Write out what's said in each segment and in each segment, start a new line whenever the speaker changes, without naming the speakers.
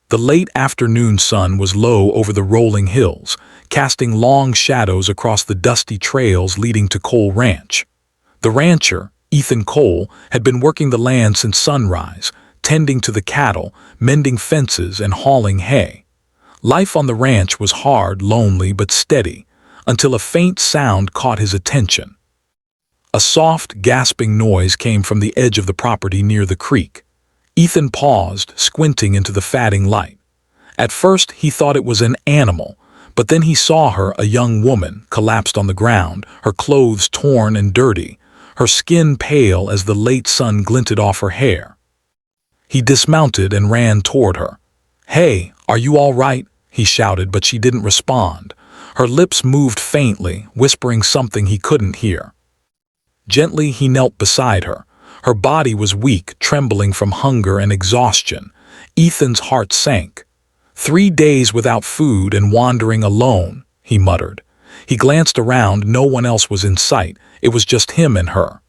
The late afternoon sun was low over the rolling hills, casting long shadows across the dusty trails leading to Cole Ranch. The rancher, Ethan Cole, had been working the land since sunrise, tending to the cattle, mending fences, and hauling hay. Life on the ranch was hard, lonely, but steady, until a faint sound caught his attention. A soft, gasping noise came from the edge of the property near the creek. Ethan paused, squinting into the fading light. At first, he thought it was an animal, but then he saw her, a young woman, collapsed on the ground, her clothes torn and dirty, her skin pale as the late sun glinted off her hair. He dismounted and ran toward her. "Hey, are you all right?" he shouted, but she didn't respond. Her lips moved faintly, whispering something he couldn't hear. Gently, he knelt beside her. Her body was weak, trembling from hunger and exhaustion. Ethan's heart sank. 3 days without food and wandering alone, he muttered. He glanced around, no one else was in sight. It was just him and her.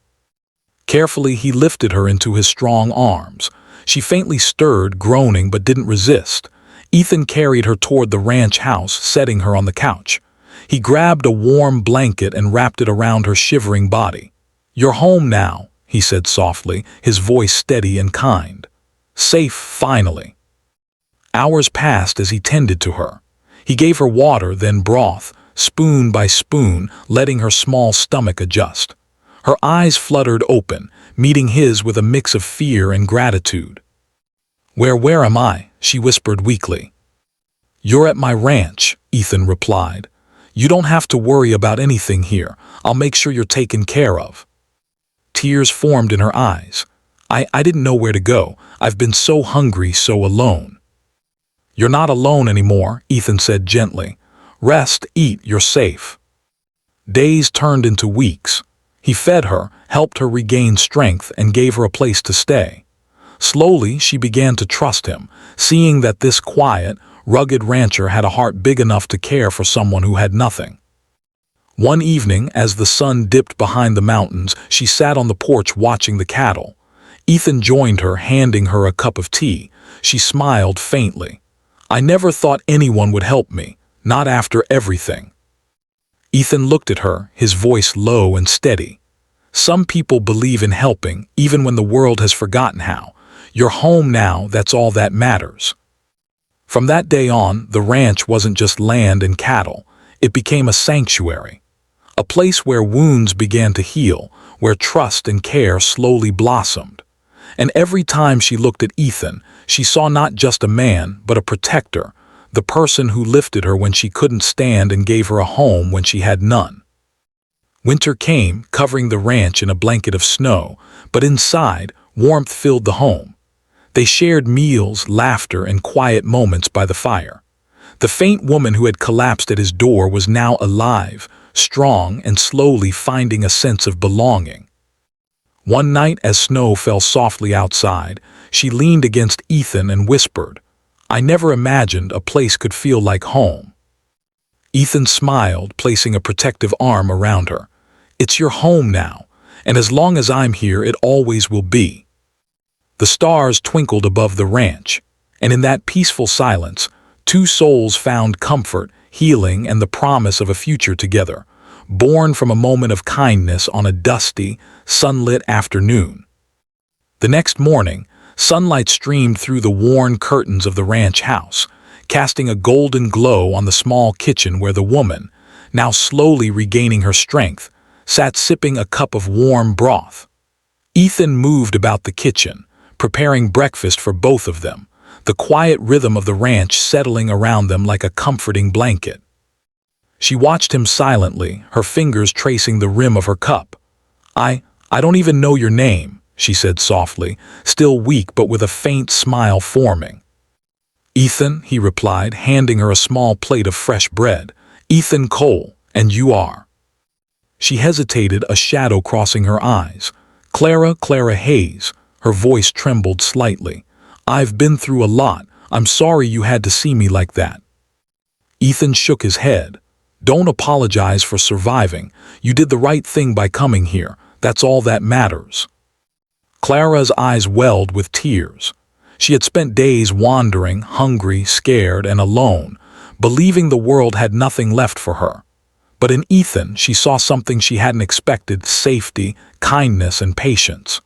Carefully, he lifted her into his strong arms. She faintly stirred, groaning, but didn't resist. Ethan carried her toward the ranch house, setting her on the couch. He grabbed a warm blanket and wrapped it around her shivering body. "You're home now," he said softly, his voice steady and kind. "Safe, finally." Hours passed as he tended to her. He gave her water, then broth, spoon by spoon, letting her small stomach adjust. Her eyes fluttered open, meeting his with a mix of fear and gratitude. Where am I?" she whispered weakly. "You're at my ranch," Ethan replied. "You don't have to worry about anything here. I'll make sure you're taken care of." Tears formed in her eyes. I didn't know where to go. I've been so hungry, so alone." "You're not alone anymore," Ethan said gently. "Rest, eat, you're safe." Days turned into weeks. He fed her, helped her regain strength, and gave her a place to stay. Slowly, she began to trust him, seeing that this quiet, rugged rancher had a heart big enough to care for someone who had nothing. One evening, as the sun dipped behind the mountains, she sat on the porch watching the cattle. Ethan joined her, handing her a cup of tea. She smiled faintly. "I never thought anyone would help me, not after everything." Ethan looked at her, his voice low and steady. "Some people believe in helping, even when the world has forgotten how. You're home now, that's all that matters." From that day on, the ranch wasn't just land and cattle. It became a sanctuary. A place where wounds began to heal, where trust and care slowly blossomed. And every time she looked at Ethan, she saw not just a man, but a protector, the person who lifted her when she couldn't stand and gave her a home when she had none. Winter came, covering the ranch in a blanket of snow, but inside, warmth filled the home. They shared meals, laughter, and quiet moments by the fire. The faint woman who had collapsed at his door was now alive, strong, and slowly finding a sense of belonging. One night, as snow fell softly outside, she leaned against Ethan and whispered, "I never imagined a place could feel like home." Ethan smiled, placing a protective arm around her. "It's your home now, and as long as I'm here, it always will be." The stars twinkled above the ranch, and in that peaceful silence, two souls found comfort, healing, and the promise of a future together, born from a moment of kindness on a dusty, sunlit afternoon. The next morning, sunlight streamed through the worn curtains of the ranch house, casting a golden glow on the small kitchen where the woman, now slowly regaining her strength, sat sipping a cup of warm broth. Ethan moved about the kitchen, preparing breakfast for both of them, the quiet rhythm of the ranch settling around them like a comforting blanket. She watched him silently, her fingers tracing the rim of her cup. I don't even know your name," she said softly, still weak but with a faint smile forming. "Ethan," he replied, handing her a small plate of fresh bread. "Ethan Cole, and you are?" She hesitated, a shadow crossing her eyes. Clara Hayes." Her voice trembled slightly. "I've been through a lot. I'm sorry you had to see me like that." Ethan shook his head. "Don't apologize for surviving. You did the right thing by coming here. That's all that matters." Clara's eyes welled with tears. She had spent days wandering, hungry, scared, and alone, believing the world had nothing left for her. But in Ethan, she saw something she hadn't expected: safety, kindness, and patience.